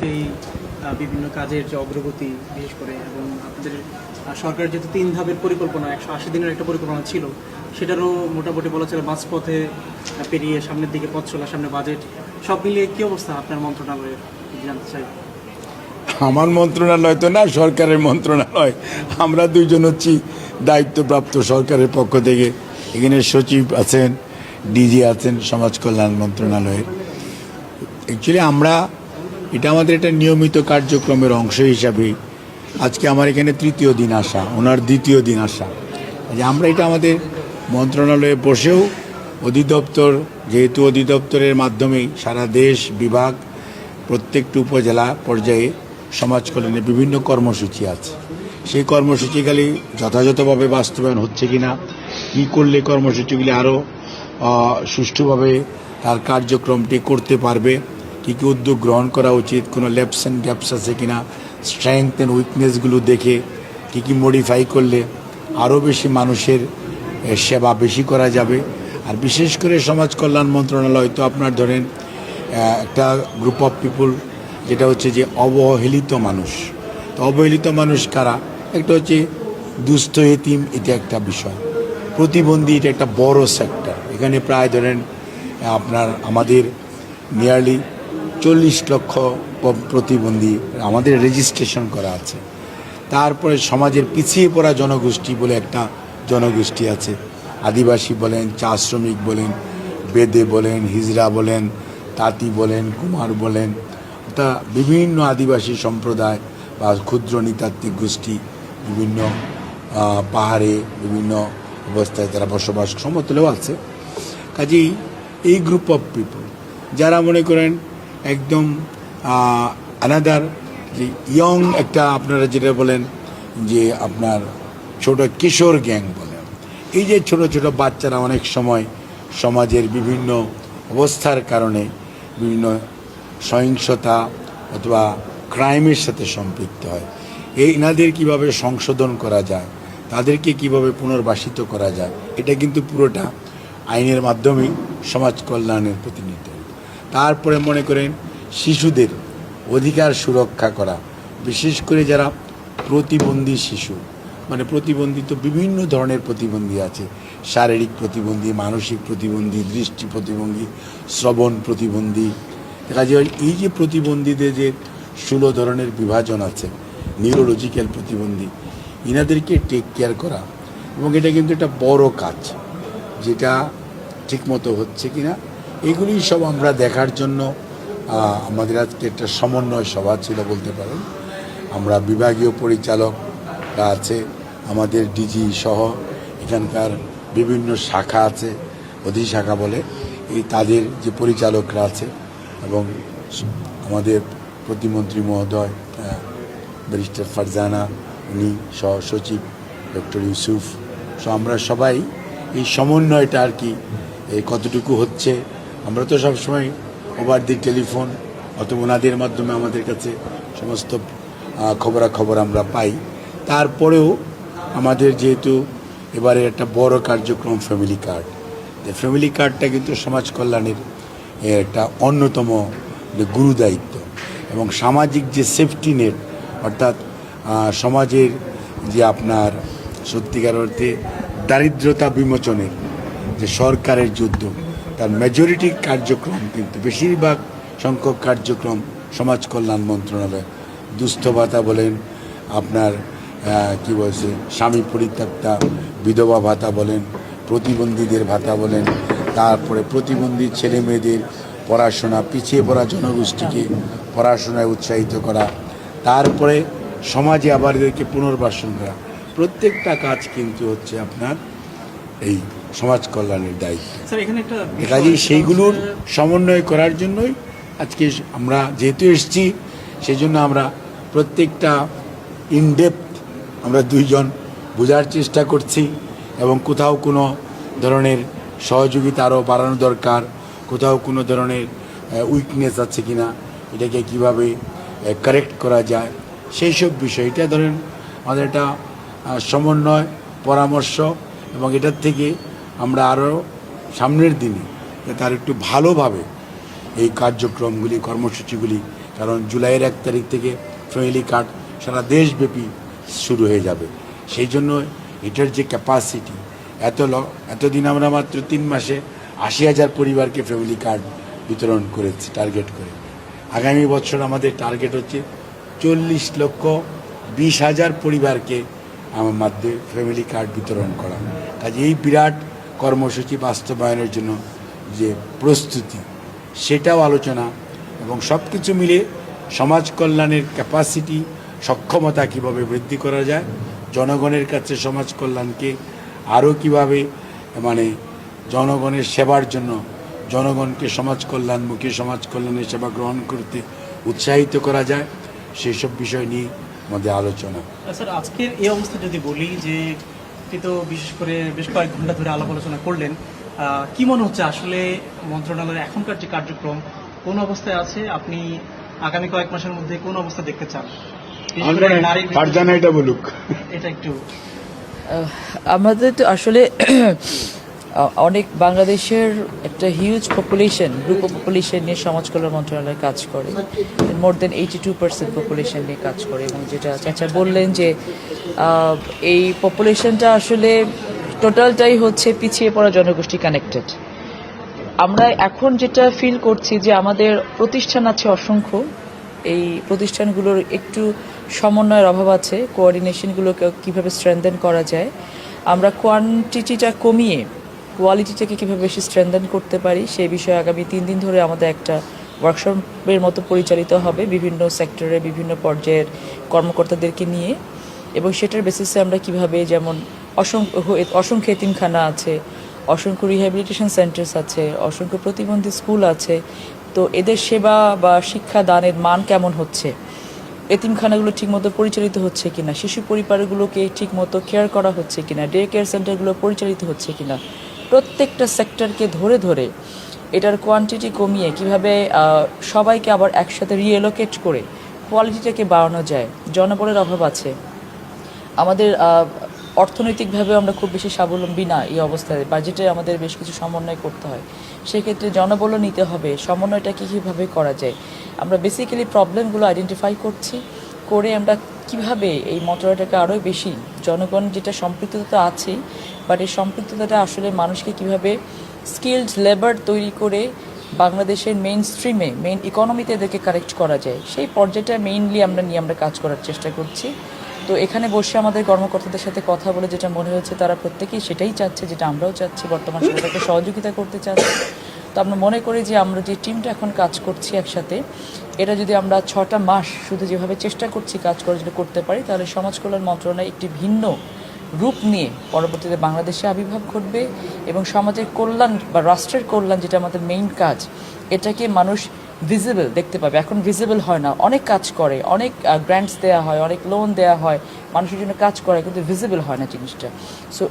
সেই বিভিন্ন কাজের যে অগ্রগতি বিশেষ করে, এবং আপনাদের সরকারের যেহেতু 3 ধাপের পরিকল্পনা, 180 দিনের একটা পরিকল্পনা ছিল, সেটারও মোটামুটি বলা চলে মাঝপথে পেরিয়ে সামনের দিকে পথ চলা, সামনে বাজেট, সব মিলিয়ে কী অবস্থা আপনার মন্ত্রণালয়ের, জানতে চাই। আমার মন্ত্রণালয় তো না, সরকারের মন্ত্রণালয়। আমরা দুইজন হচ্ছি দায়িত্বপ্রাপ্ত সরকারের পক্ষ থেকে। এখানে সচিব আছেন, ডিজি আছেন সমাজ কল্যাণ মন্ত্রণালয়ের। অ্যাকচুয়ালি এটা আমাদের একটা নিয়মিত কার্যক্রমের অংশ হিসাবে আজকে আমার এখানে 3য় দিন আসা, ওনার 2য় দিন আসা। যে আমরা এটা আমাদের মন্ত্রণালয়ে বসেও অধিদপ্তর, যেহেতু অধিদপ্তরের মাধ্যমেই সারা দেশ বিভাগ প্রত্যেকটি উপজেলা পর্যায়ে সমাজ কল্যাণে বিভিন্ন কর্মসূচি আছে। সেই কর্মসূচিগুলি যথাযথভাবে বাস্তবায়ন হচ্ছে কিনা, কী করলে কর্মসূচিগুলি আরও সুষ্ঠুভাবে তার কার্যক্রমটি করতে পারবে, কী কী উদ্যোগ গ্রহণ করা উচিত, কোনো ল্যাপস অ্যান্ড গ্যাপস আছে কিনা, স্ট্রেংথ অ্যান্ড উইকনেসগুলো দেখে কী কী মডিফাই করলে আরও বেশি মানুষের সেবা বেশি করা যাবে। আর বিশেষ করে সমাজ কল্যাণ মন্ত্রণালয় তো আপনার ধরেন একটা গ্রুপ অফ পিপুল, যেটা হচ্ছে যে অবহেলিত মানুষ। তো অবহেলিত মানুষ কারা? একটা হচ্ছে দুস্থ এতিম, এটা একটা বিষয়। প্রতিবন্ধী, এটা একটা বড় সেক্টর। এখানে প্রায় ধরেন আপনার আমাদের নিয়ারলি 40 লক্ষ প্রতিবন্ধী আমাদের রেজিস্ট্রেশন করা আছে। তারপরে সমাজের পিছিয়ে পড়া জনগোষ্ঠী বলে একটা জনগোষ্ঠী আছে। আদিবাসী বলেন, চা শ্রমিক বলেন, বেদে বলেন, হিজড়া বলেন, তাঁতি বলেন, কুমার বলেন, তা বিভিন্ন আদিবাসী সম্প্রদায় বা ক্ষুদ্র নৃতাত্ত্বিক গোষ্ঠী বিভিন্ন পাহাড়ে বিভিন্ন অবস্থায় তারা বসবাস, সমতলেও আছে। কাজেই এই গ্রুপ অফ পিপল যারা মনে করেন একদম আনাদার যে ইয়ং একটা, আপনারা যেটা বলেন যে আপনার ছোট কিশোর গ্যাং বলেন, এই যে ছোট ছোট বাচ্চারা অনেক সময় সমাজের বিভিন্ন অবস্থার কারণে বিভিন্ন সহিংসতা অথবা ক্রাইমের সাথে সম্পৃক্ত হয়, এনাদের কিভাবে সংশোধন করা যায়, তাদেরকে কিভাবে পুনর্বাসিত করা যায়, এটা কিন্তু পুরোটা আইনের মাধ্যমেই সমাজ কল্যাণের প্রতিনিধিত্ব। তারপরে মনে করেন শিশুদের অধিকার সুরক্ষা করা, বিশেষ করে যারা প্রতিবন্ধী শিশু, মানে প্রতিবন্ধী তো বিভিন্ন ধরনের প্রতিবন্ধী আছে, শারীরিক প্রতিবন্ধী, মানসিক প্রতিবন্ধী, দৃষ্টি প্রতিবন্ধী, শ্রবণ প্রতিবন্ধী। দেখা যায় এই যে প্রতিবন্ধীদের যে 16 ধরনের বিভাজন আছে, নিউরোলজিক্যাল প্রতিবন্ধী, ইনাদেরকে টেক কেয়ার করা, এবং এটা কিন্তু একটা বড় কাজ, যেটা ঠিকমতো হচ্ছে কিনা এগুলি সব আমরা দেখার জন্য আমাদের আজকে একটা সমন্বয় সভা ছিল বলতে পারেন। আমরা বিভাগীয় পরিচালকরা আছে, আমাদের ডিজি সহ এখানকার বিভিন্ন শাখা আছে, অধিশাখা বলে, এই তাদের যে পরিচালকরা আছে, এবং আমাদের প্রতিমন্ত্রী মহোদয় ব্যারিস্টার ফারজানা, উনি সহ সচিব ডক্টর ইউসুফ, আমরা সবাই এই সমন্বয়টা আর কি কতটুকু হচ্ছে, আমরা তো সবসময় ওভার দি টেলিফোন অথবা ওনাদের মাধ্যমে আমাদের কাছে সমস্ত খবরাখবর আমরা পাই। তারপরেও আমাদের যেহেতু এবারে একটা বড় কার্যক্রম ফ্যামিলি কার্ড, ফ্যামিলি কার্ডটা কিন্তু সমাজ কল্যাণের একটা অন্যতম গুরু দায়িত্ব, এবং সামাজিক যে সেফটি নেট, অর্থাৎ সমাজের যে আপনার সত্যিকার অর্থে দারিদ্রতা বিমোচনের যে সরকারের যুদ্ধ, তার মেজরিটি কার্যক্রম কিন্তু বেশিরভাগ সংখ্যক কার্যক্রম সমাজ কল্যাণ মন্ত্রণালয়। দুস্থ ভাতা বলেন, আপনার কি বলছে স্বামী পরিত্যক্তা বিধবা ভাতা বলেন, প্রতিবন্ধীদের ভাতা বলেন, তারপরে প্রতিবন্ধী ছেলে মেয়েদের পড়াশোনা, পিছিয়ে পড়া জনগোষ্ঠীকে পড়াশোনায় উৎসাহিত করা, তারপরে সমাজে আবার এদেরকে পুনর্বাসন করা, প্রত্যেকটা কাজ কিন্তু হচ্ছে আপনার এই সমাজ কল্যাণের দায়িত্ব। কাজেই সেইগুলোর সমন্বয় করার জন্যই আজকে আমরা যেহেতু এসেছি, সেই জন্য আমরা প্রত্যেকটা ইনডেপথ আমরা দুইজন বোঝার চেষ্টা করছি, এবং কোথাও কোনো ধরনের সহযোগিতা আরও বাড়ানো দরকার, কোথাও কোনো ধরনের উইকনেস আছে কিনা, এটাকে কিভাবে কারেক্ট করা যায়, সেই সব বিষয়। এটা ধরেন আমাদের একটা সমন্বয় পরামর্শ, এবং এটার থেকে আমরা আরও সামনের দিনে যাতে আর একটু ভালোভাবে এই কার্যক্রমগুলি কর্মসূচিগুলি কারণ জুলাইয়ের 1 তারিখ থেকে ফ্যামিলি কার্ড সারা দেশব্যাপী শুরু হয়ে যাবে। সেই জন্য এটার যে ক্যাপাসিটি, এতদিন আমরা মাত্র 3 মাসে 80,000 পরিবারকে ফ্যামিলি কার্ড বিতরণ করেছি টার্গেট করে। আগামী বছর আমাদের টার্গেট হচ্ছে 40,20,000 পরিবারকে আমার মাধ্যমে ফ্যামিলি কার্ড বিতরণ করা। কাজে এই বিরাট কর্মসূচি বাস্তবায়নের জন্য যে প্রস্তুতি, সেটাও আলোচনা এবং সব কিছু মিলে সমাজ কল্যাণের ক্যাপাসিটি, সক্ষমতা কিভাবে বৃদ্ধি করা যায়, জনগণের কাছে সমাজ কল্যাণকে আরও কিভাবে জনগণের সেবার জন্য জনগণকে সমাজ কল্যাণমুখী সমাজ কল্যাণের সেবা গ্রহণ করতে উৎসাহিত করা যায়, সেই সব বিষয় নিয়ে আমাদের আলোচনা। স্যার, আজকের এই অবস্থা যদি বলি যে আপনি তো বিশেষ করে বেশ কয়েক ঘন্টা ধরে আলাপ আলোচনা করলেন, কি মনে হচ্ছে আসলে মন্ত্রণালয়ের এখনকার যে কার্যক্রম কোন অবস্থায় আছে? আপনি আগামী কয়েক মাসের মধ্যে কোন অবস্থা দেখতে চান? এটা বলুক। এটা একটু আমাদের তো আসলে অনেক বাংলাদেশের একটা huge population, group of population নিয়ে সমাজ কল্যাণ মন্ত্রণালয় কাজ করে। মোর দেন 82% পপুলেশন নিয়ে কাজ করে। এবং যেটা চাচা বললেন যে এই পপুলেশনটা আসলে টোটালটাই হচ্ছে পিছিয়ে পড়া জনগোষ্ঠী কানেক্টেড। আমরা এখন যেটা ফিল করছি যে আমাদের প্রতিষ্ঠান আছে অসংখ্য, এই প্রতিষ্ঠানগুলোর একটু সমন্বয়ের অভাব আছে, কোঅর্ডিনেশনগুলোকে কীভাবে স্ট্রেংথেন করা যায়, আমরা কোয়ান্টিটিটা কমিয়ে কোয়ালিটিটাকে কীভাবে বেশি স্ট্রেংথেন করতে পারি, সেই বিষয়ে আগামী 3 দিন ধরে আমাদের একটা ওয়ার্কশপের মতো পরিচালিত হবে বিভিন্ন সেক্টরে বিভিন্ন পর্যায়ের কর্মকর্তাদেরকে নিয়ে। এবং সেটার বেসিসে আমরা কিভাবে, যেমন অসংখ্য এতিমখানা আছে, অসংখ্য রিহ্যাবিলিটেশন সেন্টার্স আছে, অসংখ্য প্রতিবন্ধী স্কুল আছে, তো এদের সেবা বা শিক্ষা দানের মান কেমন হচ্ছে, এতিমখানাগুলো ঠিকমতো পরিচালিত হচ্ছে কিনা, শিশু পরিবারগুলোকে ঠিকমতো কেয়ার করা হচ্ছে কিনা, ডে কেয়ার সেন্টারগুলো পরিচালিত হচ্ছে কিনা, প্রত্যেকটা সেক্টরকে ধরে ধরে এটার কোয়ান্টিটি কমিয়ে কিভাবে সবাইকে আবার একসাথে রিএলোকেট করে কোয়ালিটিটাকে বাড়ানো যায়। জনবলের অভাব আছে, আমাদের অর্থনৈতিকভাবে আমরা খুব বেশি স্বাবলম্বী না এই অবস্থায়, বাজেটে আমাদের বেশ কিছু সমন্বয় করতে হয়, সেক্ষেত্রে জনবলও নিতে হবে। সমন্বয়টা কীভাবে করা যায়, আমরা বেসিক্যালি প্রবলেমগুলো আইডেন্টিফাই করছি, করে আমরা কিভাবে এই মন্ত্রণালয়টাকে আরও বেশি, জনগণ যেটা সম্পৃক্ততা আছেই, বাট এই সম্পৃক্ততাটা আসলে মানুষকে কিভাবে স্কিলড লেবার তৈরি করে বাংলাদেশের মেইন স্ট্রিমে, মেইন ইকোনমিতে এদেরকে কারেক্ট করা যায়, সেই পর্যায়টা মেইনলি আমরা কাজ করার চেষ্টা করছি। তো এখানে বসে আমাদের কর্মকর্তাদের সাথে কথা বলে যেটা মনে হচ্ছে, তারা প্রত্যেকেই সেটাই চাচ্ছে যেটা আমরাও চাচ্ছি, বর্তমান সরকারকে সহযোগিতা করতে চাচ্ছি। তো আমরা মনে করি যে আমরা যে টিমটা এখন কাজ করছি একসাথে, এটা যদি আমরা 6টা মাস শুধু যেভাবে চেষ্টা করছি কাজ করার জন্য করতে পারি, তাহলে সমাজ কল্যাণ মন্ত্রণালয় একটি ভিন্ন রূপ নিয়ে পরবর্তীতে বাংলাদেশে আবির্ভাব ঘটবে এবং সমাজের কল্যাণ বা রাষ্ট্রের কল্যাণ, যেটা আমাদের মেইন কাজ, এটাকে মানুষ ভিজিবল দেখতে পাবে। এখন ভিজিবল হয় না, অনেক কাজ করে, অনেক গ্র্যান্টস দেওয়া হয়, অনেক লোন দেওয়া হয়, মানুষের জন্য কাজ করে, কিন্তু ভিজিবল হয় না জিনিসটা। সো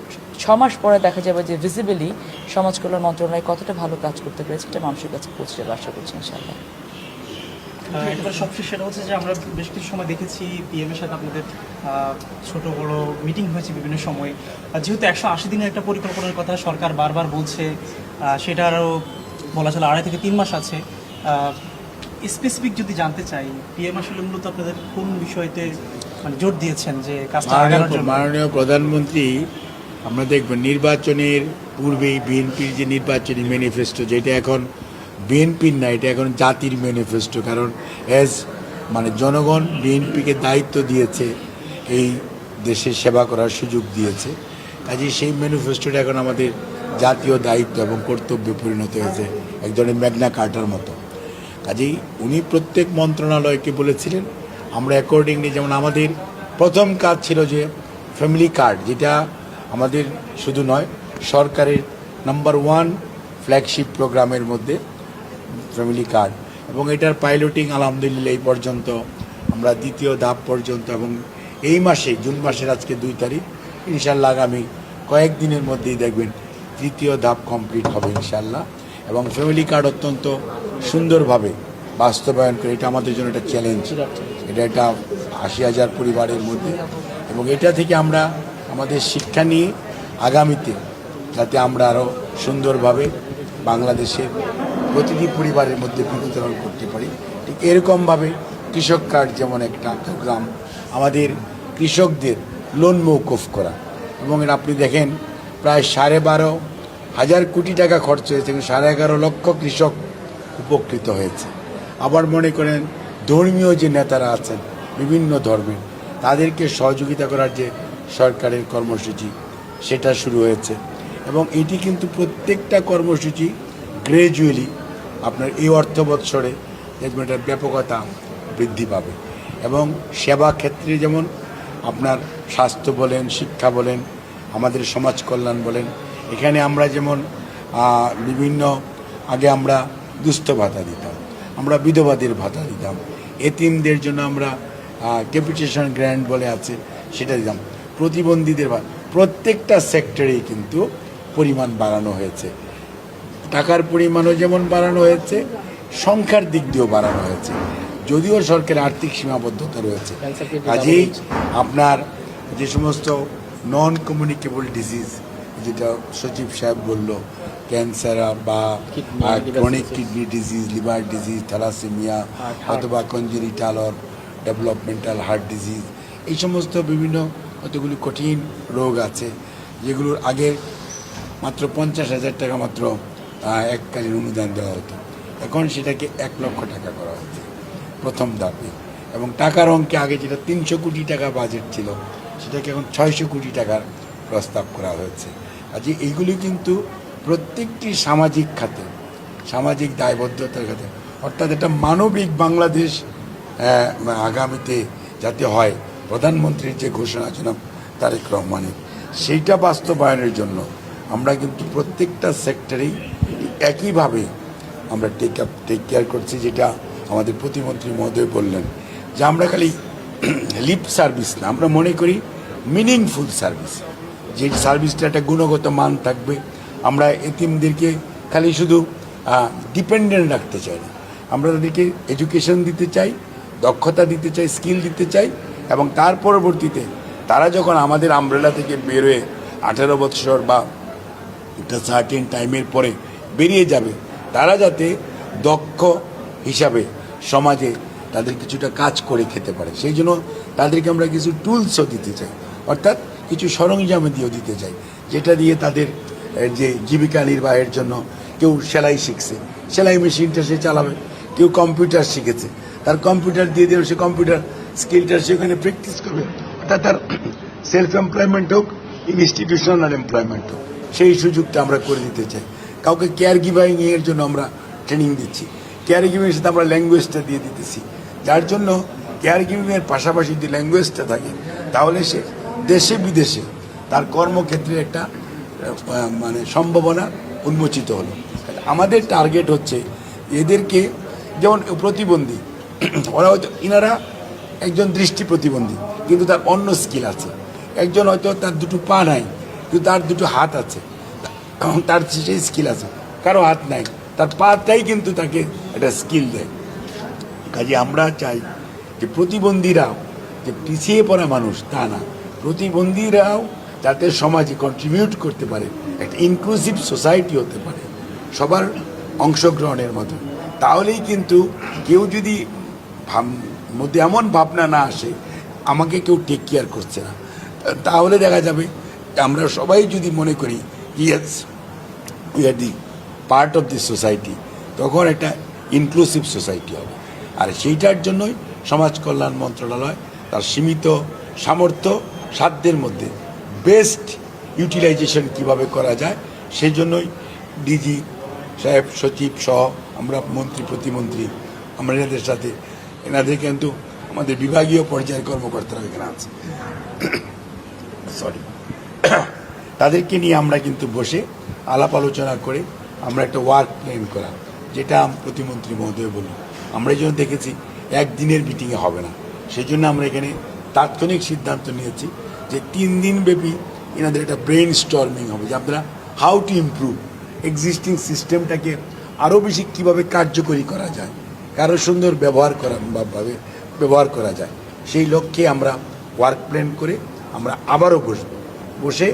6 মাস পরে দেখা যাবে যে ভিজিবলি সমাজ কল্যাণ মন্ত্রণালয় কতটা ভালো কাজ করতে পেরেছে, এটা মানুষের কাছে পৌঁছে যাবে আশা করছি ইনশাআল্লাহ। এবার সবশেষ সেটা হচ্ছে যে আমরা বেশ কিছু সময় দেখেছি পিএমের সাথে আপনাদের ছোট বড় মিটিং হয়েছে বিভিন্ন সময়। যেহেতু 180 দিনের একটা পরিকল্পনার কথা সরকার বারবার বলছে, সেটা আরও বলা চলে 2.5 থেকে 3 মাস আছে। স্পেসিফিক যদি জানতে চাই, পিএম আসলে মূলত আপনাদের কোন বিষয়তে জোর দিয়েছেন যে কাজটা আগানোর জন্য? মাননীয় প্রধানমন্ত্রী, আমরা দেখবেন নির্বাচনের পূর্বেই বিএনপির যে নির্বাচনী ম্যানিফেস্টো, যেটা এখন বিএনপির না, এটা এখন জাতির ম্যানিফেস্টো, কারণ জনগণ বিএনপিকে দায়িত্ব দিয়েছে, এই দেশের সেবা করার সুযোগ দিয়েছে। কাজেই সেই ম্যানিফেস্টোটা এখন আমাদের জাতীয় দায়িত্ব এবং কর্তব্যে পরিণত হয়েছে, এক ধরনের ম্যাগনা কার্টার মতো। কাজেই উনি প্রত্যেক মন্ত্রণালয়কে বলেছিলেন, আমরা অ্যাকর্ডিংলি, যেমন আমাদের প্রথম কাজ ছিল যে ফ্যামিলি কার্ড, যেটা আমাদের শুধু নয়, সরকারের নাম্বার 1 ফ্ল্যাগশিপ প্রোগ্রামের মধ্যে ফ্যামিলি কার্ড, এবং এটার পাইলটিং আলহামদুলিল্লাহ এই পর্যন্ত আমরা 2য় ধাপ পর্যন্ত, এবং এই মাসে জুন মাসের আজকে 2 তারিখ, ইনশাল্লাহ আগামী কয়েকদিনের মধ্যেই দেখবেন 3য় ধাপ কমপ্লিট হবে ইনশাল্লাহ। এবং ফ্যামিলি কার্ড অত্যন্ত সুন্দরভাবে বাস্তবায়ন করে, এটা আমাদের জন্য একটা চ্যালেঞ্জ, এটা একটা 80,000 পরিবারের মধ্যে, এবং এটা থেকে আমরা আমাদের শিক্ষা নিয়ে আগামীতে যাতে আমরা আরও সুন্দরভাবে বাংলাদেশের প্রতিটি পরিবারের মধ্যে বিতরণ করতে পারি, ঠিক এরকমভাবে কৃষক কার্ড যেমন একটা প্রোগ্রাম, আমাদের কৃষকদের লোন মৌকুফ করা, এবং এটা আপনি দেখেন প্রায় 12,500 কোটি টাকা খরচ হয়েছে, 11.5 লক্ষ কৃষক উপকৃত হয়েছে। আবার মনে করেন ধর্মীয় যে নেতারা আছেন বিভিন্ন ধর্মের, তাদেরকে সহযোগিতা করার যে সরকারের কর্মসূচি সেটা শুরু হয়েছে, এবং এটি কিন্তু প্রত্যেকটা কর্মসূচি গ্র্যাজুয়ালি আপনার এই অর্থ বৎসরে দেখবেন এটার ব্যাপকতা বৃদ্ধি পাবে। এবং সেবা ক্ষেত্রে যেমন আপনার স্বাস্থ্য বলেন, শিক্ষা বলেন, আমাদের সমাজ কল্যাণ বলেন, এখানে আমরা যেমন বিভিন্ন আগে আমরা দুস্থ ভাতা দিতাম, আমরা বিধবাদের ভাতা দিতাম, এতিমদের জন্য আমরা ক্যাপিটেশন গ্র্যান্ট বলে আছে সেটা দিতাম, প্রতিবন্ধীদের প্রত্যেকটা সেক্টরেই কিন্তু পরিমাণ বাড়ানো হয়েছে, টাকার পরিমাণও যেমন বাড়ানো হয়েছে, সংখ্যার দিক দিয়েও বাড়ানো হয়েছে, যদিও সরকারের আর্থিক সীমাবদ্ধতা রয়েছে। কাজেই আপনার যে সমস্ত নন কমিউনিকেবল ডিজিজ, যেটা সচিব সাহেব বলল, ক্যান্সার বা chronic kidney disease, liver disease, thalassemia অথবা congenital or developmental heart disease, এই সমস্ত বিভিন্ন কতগুলি কঠিন রোগ আছে যেগুলোর আগে মাত্র 50,000 টাকা মাত্র এককালীন অনুদান দেওয়া হতো, এখন সেটাকে 1 লক্ষ টাকা করা হচ্ছে প্রথম ধাপে, এবং টাকার অঙ্কে আগে যেটা 300 কোটি টাকা বাজেট ছিল সেটাকে এখন 600 কোটি টাকার প্রস্তাব করা হয়েছে। আজ এইগুলি কিন্তু প্রত্যেকটি সামাজিক খাতে, সামাজিক দায়বদ্ধতার খাতে, অর্থাৎ একটা মানবিক বাংলাদেশ আগামীতে যাতে হয়, প্রধানমন্ত্রীর যে ঘোষণা জনাব তারেক রহমানের, সেইটা বাস্তবায়নের জন্য আমরা কিন্তু প্রত্যেকটা সেক্টরেই একইভাবে আমরা টেক কেয়ার করছি, যেটা আমাদের প্রতিমন্ত্রী মহোদয় বললেন যে আমরা খালি লিপ সার্ভিস না, আমরা মনে করি মিনিংফুল সার্ভিস, যে সার্ভিসটা একটা গুণগত মান থাকবে। আমরা এতিমদেরকে খালি শুধু ডিপেন্ডেন্ট রাখতে চাই না, আমরা তাদেরকে এডুকেশন দিতে চাই, দক্ষতা দিতে চাই, স্কিল দিতে চাই, এবং তার পরবর্তীতে তারা যখন আমাদের আমব্রেলা থেকে বেরোয় 18 বছর বা একটা সার্টেন টাইমের পরে বেরিয়ে যাবে, তারা যাতে দক্ষ হিসাবে সমাজে তাদের কিছুটা কাজ করে খেতে পারে, সেই জন্য তাদেরকে আমরা কিছু টুলসও দিতে চাই, অর্থাৎ কিছু সরঞ্জাম দিয়েও দিতে চাই, যেটা দিয়ে তাদের যে জীবিকা নির্বাহের জন্য কেউ সেলাই শিখছে, সেলাই মেশিনটা সে চালাবে, কেউ কম্পিউটার শিখেছে, তার কম্পিউটার দিয়ে দিলে সে কম্পিউটার স্কিলটা সেখানে প্র্যাকটিস করবে, অর্থাৎ তার সেলফ এমপ্লয়মেন্ট হোক, ইনস্টিটিউশনাল এমপ্লয়মেন্ট হোক, সেই সুযোগটা আমরা করে দিতে চাই। কাউকে কেয়ার গিভিং এর জন্য আমরা ট্রেনিং দিচ্ছি, কেয়ার গিভিংয়ের সাথে আমরা ল্যাঙ্গুয়েজটা দিয়ে দিতেছি, যার জন্য কেয়ার গিভিংয়ের পাশাপাশি যদি ল্যাঙ্গুয়েজটা থাকে তাহলে সে দেশে বিদেশে তার কর্মক্ষেত্রে একটা মানে সম্ভাবনা উন্মোচিত হলো। আমাদের টার্গেট হচ্ছে এদেরকে, যেমন প্রতিবন্ধী, ওরা হয়তো ইনারা একজন দৃষ্টি প্রতিবন্ধী কিন্তু তার অন্য স্কিল আছে, একজন হয়তো তার 2টো পা নাই কিন্তু তার 2টো হাত আছে, তার সেই স্কিল আছে, কারো হাত নাই, তার পাটাই কিন্তু তাকে একটা স্কিল দেয়। কাজে আমরা চাই যে প্রতিবন্ধীরাও যে পিছিয়ে পড়া মানুষ তা না, প্রতিবন্ধীরাও যাতে সমাজে কন্ট্রিবিউট করতে পারে, একটা ইনক্লুসিভ সোসাইটি হতে পারে সবার অংশগ্রহণের মতো, তাহলেই কিন্তু কেউ যদি মধ্যে এমন ভাবনা না আসে আমাকে কেউ টেক কেয়ার করছে না, তাহলে দেখা যাবে আমরা সবাই যদি মনে করি yes we are the part of this society, তখন একটা ইনক্লুসিভ সোসাইটি হবে। আর সেইটার জন্যই সমাজ কল্যাণ মন্ত্রণালয় তার সীমিত সামর্থ্য সাধ্যের মধ্যে বেস্ট ইউটিলাইজেশন কিভাবে করা যায় সেই জন্যই ডিজি সাহেব, সচিব সহ আমরা মন্ত্রী প্রতিমন্ত্রী আমরা এনাদের সাথে, এনাদের কিন্তু আমাদের বিভাগীয় পর্যায়ের কর্মকর্তারা এখানে আছে, সরি, তাদেরকে নিয়ে আমরা কিন্তু বসে আলাপ আলোচনা করে আমরা একটা ওয়ার্ক প্ল্যান করা, যেটা প্রতিমন্ত্রী মহোদয় বলল, আমরা এই জন্য দেখেছি একদিনের মিটিংয়ে হবে না, সেই জন্য আমরা এখানে তাৎক্ষণিক সিদ্ধান্ত নিয়েছি যে 3 দিন ব্যাপী এনাদের একটা ব্রেন স্টর্মিং হবে, যে আপনারা হাউ টু ইমপ্রুভ এক্সিস্টিং সিস্টেমটাকে আরও বেশি কীভাবে কার্যকরী করা যায়, কারো সুন্দর ভাবে ব্যবহার করা যায়, সেই লক্ষ্যে আমরা ওয়ার্ক প্ল্যান করে আমরা আবারও বসে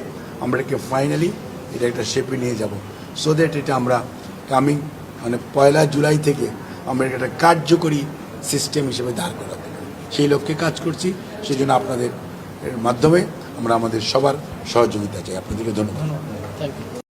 আমরা এটাকে ফাইনালি এটা একটা শেপে নিয়ে যাব, সো দ্যাট এটা আমরা কামিং মানে 1 জুলাই থেকে আমরা একটা কার্যকরী সিস্টেম হিসেবে দাঁড় করাতে। সেই লক্ষ্যে কাজ করছি, সেই জন্য আপনাদের মাধ্যমে আমরা আমাদের সবার সহযোগিতা চাই। আপনাদেরকে ধন্যবাদ। Thank you.